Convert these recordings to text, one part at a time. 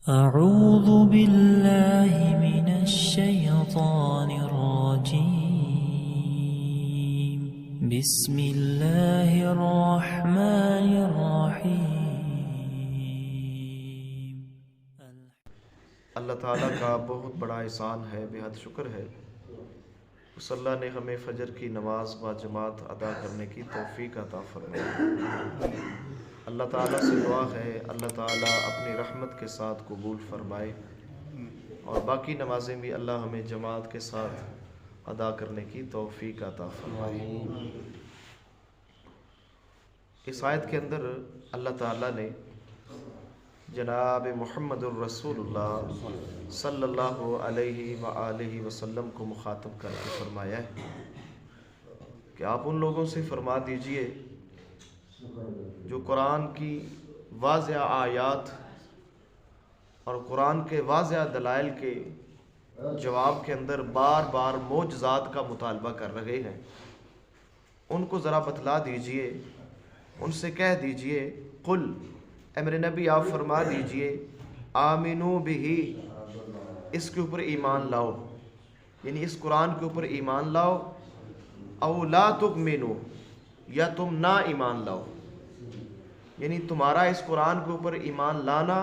أعوذ بالله من الشيطان الرجيم بسم الله الرحمن الرحيم اللہ تعالیٰ کا بہت بڑا احسان ہے، بے حد شکر ہے۔ اس اللہ نے ہمیں فجر کی نماز با جماعت ادا کرنے کی توفیق عطا فرمائی۔ اللہ تعالیٰ سے دعا ہے اللہ تعالیٰ اپنی رحمت کے ساتھ قبول فرمائے اور باقی نمازیں بھی اللہ ہمیں جماعت کے ساتھ ادا کرنے کی توفیق عطا فرمائے۔ اس آیت کے اندر اللہ تعالیٰ نے جناب محمد الرسول اللہ صلی اللہ علیہ وآلہ وسلم کو مخاطب کر کے فرمایا ہے کہ آپ ان لوگوں سے فرما دیجئے جو قرآن کی واضح آیات اور قرآن کے واضح دلائل کے جواب کے اندر بار بار معجزات کا مطالبہ کر رہے ہیں، ان کو ذرا بتلا دیجئے، ان سے کہہ دیجئے قل، اے میرے نبی آپ فرما دیجئے آمنو بہی، اس کے اوپر ایمان لاؤ، یعنی اس قرآن کے اوپر ایمان لاؤ، او لا تؤمنو، یا تم نہ ایمان لاؤ، یعنی تمہارا اس قرآن کے اوپر ایمان لانا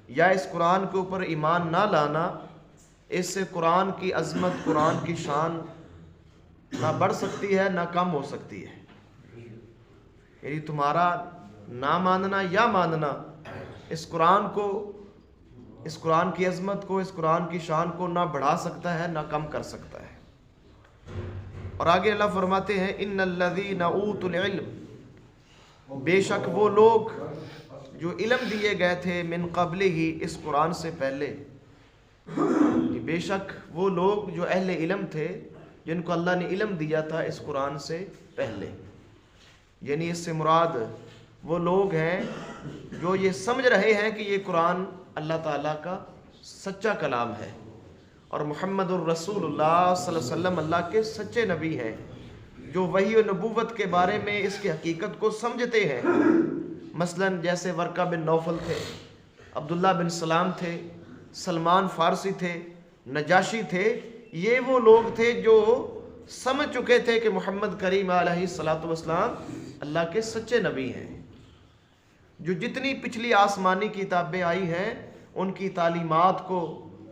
یا اس قرآن کے اوپر ایمان نہ لانا، اس سے قرآن کی عظمت، قرآن کی شان نہ بڑھ سکتی ہے نہ کم ہو سکتی ہے۔ یعنی تمہارا نہ ماننا یا ماننا اس قرآن کو، اس قرآن کی عظمت کو، اس قرآن کی شان کو نہ بڑھا سکتا ہے نہ کم کر سکتا ہے۔ اور آگے اللہ فرماتے ہیں ان الذین اوتوا العلم، بے شک وہ لوگ جو علم دیے گئے تھے من قبل ہی، اس قرآن سے پہلے، بے شک وہ لوگ جو اہل علم تھے جن کو اللہ نے علم دیا تھا اس قرآن سے پہلے، یعنی اس سے مراد وہ لوگ ہیں جو یہ سمجھ رہے ہیں کہ یہ قرآن اللہ تعالیٰ کا سچا کلام ہے اور محمد الرسول اللہ صلی اللہ علیہ وسلم اللہ کے سچے نبی ہیں، جو وحی و نبوت کے بارے میں اس کی حقیقت کو سمجھتے ہیں۔ مثلا جیسے ورقہ بن نوفل تھے، عبداللہ بن سلام تھے، سلمان فارسی تھے، نجاشی تھے، یہ وہ لوگ تھے جو سمجھ چکے تھے کہ محمد کریم علیہ الصلوۃ والسلام اللہ کے سچے نبی ہیں، جو جتنی پچھلی آسمانی کتابیں آئی ہیں ان کی تعلیمات کو،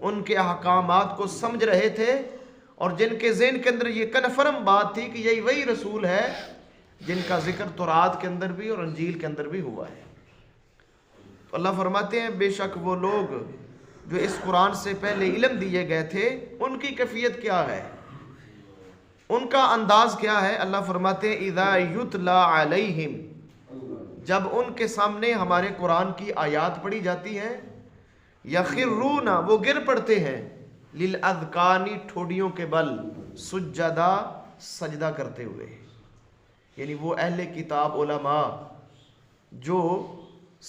ان کے احکامات کو سمجھ رہے تھے، اور جن کے ذہن کے اندر یہ کنفرم بات تھی کہ یہی وہی رسول ہے جن کا ذکر تورات کے اندر بھی اور انجیل کے اندر بھی ہوا ہے۔ تو اللہ فرماتے ہیں بے شک وہ لوگ جو اس قرآن سے پہلے علم دیے گئے تھے، ان کی کیفیت کیا ہے، ان کا انداز کیا ہے؟ اللہ فرماتے ہیں اذا یتلا علیہم، جب ان کے سامنے ہمارے قرآن کی آیات پڑھی جاتی ہیں، یخرون، وہ گر پڑتے ہیں، للاذقان، ٹھوڑیوں کے بل، سجدہ، سجدہ کرتے ہوئے، یعنی وہ اہل کتاب علماء جو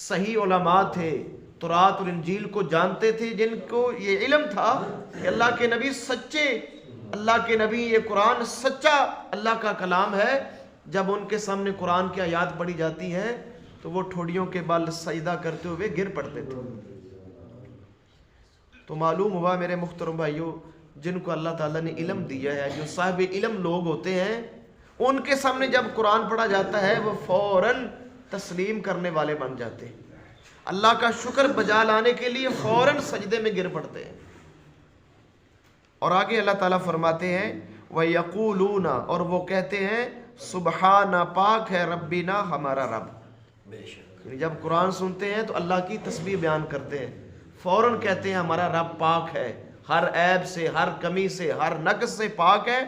صحیح علماء تھے، تورات اور انجیل کو جانتے تھے، جن کو یہ علم تھا کہ اللہ کے نبی سچے، اللہ کے نبی، یہ قرآن سچا اللہ کا کلام ہے، جب ان کے سامنے قرآن کی آیات پڑھی جاتی ہیں تو وہ ٹھوڑیوں کے بل سجدہ کرتے ہوئے گر پڑتے تھے۔ تو معلوم ہوا میرے محترم بھائیوں، جن کو اللہ تعالیٰ نے علم دیا ہے، جو صاحب علم لوگ ہوتے ہیں، ان کے سامنے جب قرآن پڑھا جاتا ہے وہ فوراً تسلیم کرنے والے بن جاتے ہیں، اللہ کا شکر بجا لانے کے لیے فوراً سجدے میں گر پڑتے ہیں۔ اور آگے اللہ تعالیٰ فرماتے ہیں وَيَقُولُونَ، اور وہ کہتے ہیں سبحان، پاک ہے ربنا، ہمارا رب۔ یعنی جب قرآن سنتے ہیں تو اللہ کی تسبیح بیان کرتے ہیں، فوراً کہتے ہیں ہمارا رب پاک ہے، ہر عیب سے، ہر کمی سے، ہر نقص سے پاک ہے۔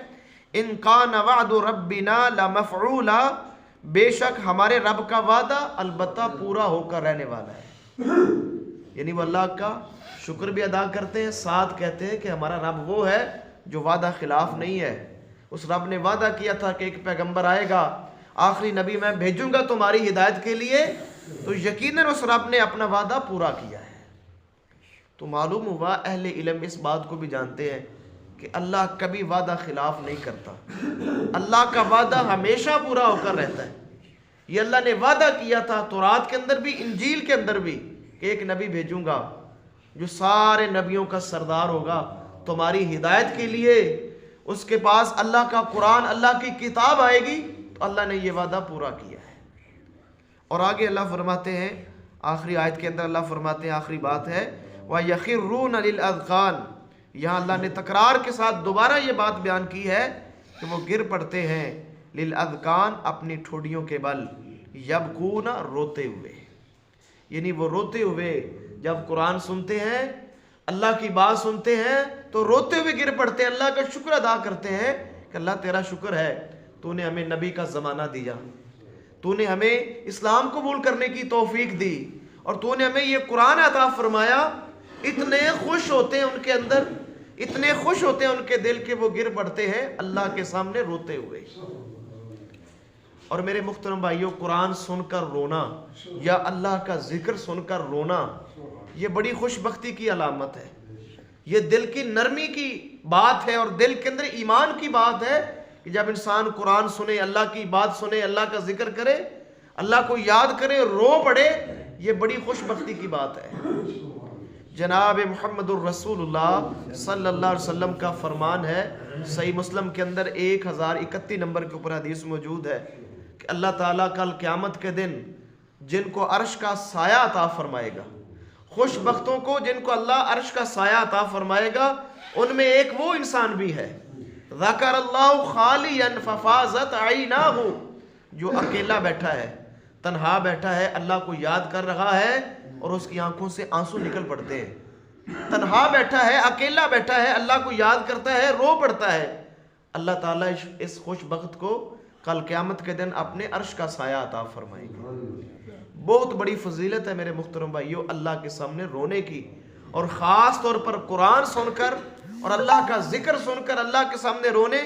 ان کان وعد ربنا لمفعولا، بے شک ہمارے رب کا وعدہ البتہ پورا ہو کر رہنے والا ہے۔ یعنی وہ اللہ کا شکر بھی ادا کرتے ہیں، ساتھ کہتے ہیں کہ ہمارا رب وہ ہے جو وعدہ خلاف نہیں ہے۔ اس رب نے وعدہ کیا تھا کہ ایک پیغمبر آئے گا، آخری نبی میں بھیجوں گا تمہاری ہدایت کے لیے، تو یقیناً اس رب نے اپنا وعدہ پورا کیا ہے۔ تو معلوم ہوا اہل علم اس بات کو بھی جانتے ہیں کہ اللہ کبھی وعدہ خلاف نہیں کرتا، اللہ کا وعدہ ہمیشہ پورا ہو کر رہتا ہے۔ یہ اللہ نے وعدہ کیا تھا تورات کے اندر بھی، انجیل کے اندر بھی، کہ ایک نبی بھیجوں گا جو سارے نبیوں کا سردار ہوگا تمہاری ہدایت کے لیے، اس کے پاس اللہ کا قرآن، اللہ کی کتاب آئے گی، تو اللہ نے یہ وعدہ پورا کیا ہے۔ اور آگے اللہ فرماتے ہیں، آخری آیت کے اندر اللہ فرماتے ہیں، آخری بات ہے وَيَخِرُّونَ لِلْأَذْقَانِ، یہاں اللہ نے تکرار کے ساتھ دوبارہ یہ بات بیان کی ہے کہ وہ گر پڑتے ہیں لِلْأَذْقَانِ، اپنی ٹھوڑیوں کے بل، یبکون، روتے ہوئے، یعنی وہ روتے ہوئے جب قرآن سنتے ہیں، اللہ کی بات سنتے ہیں تو روتے ہوئے گر پڑتے ہیں، اللہ کا شکر ادا کرتے ہیں کہ اللہ تیرا شکر ہے، تو نے ہمیں نبی کا زمانہ دیا، تو نے ہمیں اسلام قبول کرنے کی توفیق دی، اور تو نے ہمیں یہ قرآن عطا فرمایا۔ اتنے خوش ہوتے ہیں ان کے اندر، اتنے خوش ہوتے ہیں ان کے دل کے وہ گر پڑتے ہیں اللہ کے سامنے روتے ہوئے۔ اور میرے محترم بھائیوں، قرآن سن کر رونا یا اللہ کا ذکر سن کر رونا، یہ بڑی خوش بختی کی علامت ہے، یہ دل کی نرمی کی بات ہے، اور دل کے اندر ایمان کی بات ہے کہ جب انسان قرآن سنے، اللہ کی بات سنے، اللہ کا ذکر کرے، اللہ کو یاد کرے، رو پڑے، یہ بڑی خوش بختی کی بات ہے۔ جناب محمد الرسول اللہ صلی اللہ علیہ وسلم کا فرمان ہے، صحیح مسلم کے اندر 1031 نمبر کے اوپر حدیث موجود ہے کہ اللہ تعالیٰ کل قیامت کے دن جن کو عرش کا سایہ عطا فرمائے گا، خوش بختوں کو جن کو اللہ عرش کا سایہ عطا فرمائے گا، ان میں ایک وہ انسان بھی ہے ذکر اللہ خالیا ففاضت عیناہ، جو اکیلا بیٹھا ہے، تنہا بیٹھا ہے، اللہ کو یاد کر رہا ہے اور اس کی آنکھوں سے آنسو نکل پڑتے ہیں۔ تنہا بیٹھا ہے، اکیلا بیٹھا ہے، اللہ کو یاد کرتا ہے، رو پڑتا ہے، اللہ تعالیٰ اس خوش بخت کو کل قیامت کے دن اپنے عرش کا سایہ عطا فرمائے گا۔ بہت بڑی فضیلت ہے میرے محترم بھائیوں اللہ کے سامنے رونے کی، اور خاص طور پر قرآن سن کر اور اللہ کا ذکر سن کر اللہ کے سامنے رونے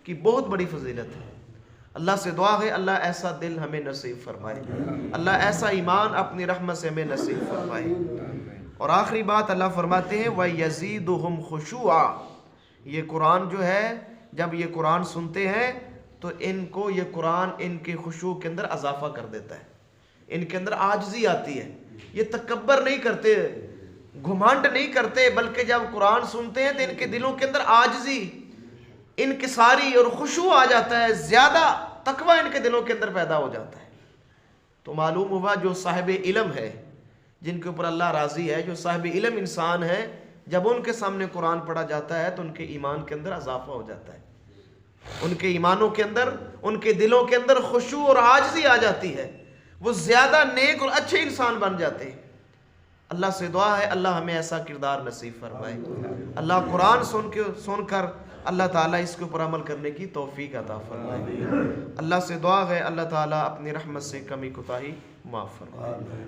کی بہت بڑی فضیلت ہے۔ اللہ سے دعا ہے اللہ ایسا دل ہمیں نصیب فرمائے، اللہ ایسا ایمان اپنی رحمت سے ہمیں نصیب فرمائے۔ اور آخری بات اللہ فرماتے ہیں وَيَزِيدُهُمْ خُشُوعًا، یہ قرآن جو ہے، جب یہ قرآن سنتے ہیں تو ان کو یہ قرآن ان کے خشوع کے اندر اضافہ کر دیتا ہے، ان کے اندر عاجزی آتی ہے، یہ تکبر نہیں کرتے، گھمنڈ نہیں کرتے، بلکہ جب قرآن سنتے ہیں تو ان کے دلوں کے اندر عاجزی، انکساری اور خشوع آ جاتا ہے، زیادہ تقوی ان کے دلوں کے اندر پیدا ہو جاتا ہے۔ تو معلوم ہوا جو صاحب علم ہے، جن کے اوپر اللہ راضی ہے، جو صاحب علم انسان ہے، جب ان کے سامنے قرآن پڑھا جاتا ہے تو ان کے ایمان کے اندر اضافہ ہو جاتا ہے، ان کے ایمانوں کے اندر، ان کے دلوں کے اندر خشوع اور عاجزی آ جاتی ہے، وہ زیادہ نیک اور اچھے انسان بن جاتے ہیں۔ اللہ سے دعا ہے اللہ ہمیں ایسا کردار نصیب فرمائے، اللہ قرآن سن کر اللہ تعالیٰ اس کے اوپر عمل کرنے کی توفیق عطا فرمائے۔ اللہ سے دعا ہے اللہ تعالیٰ اپنی رحمت سے کمی کوتاہی معاف فرمائے۔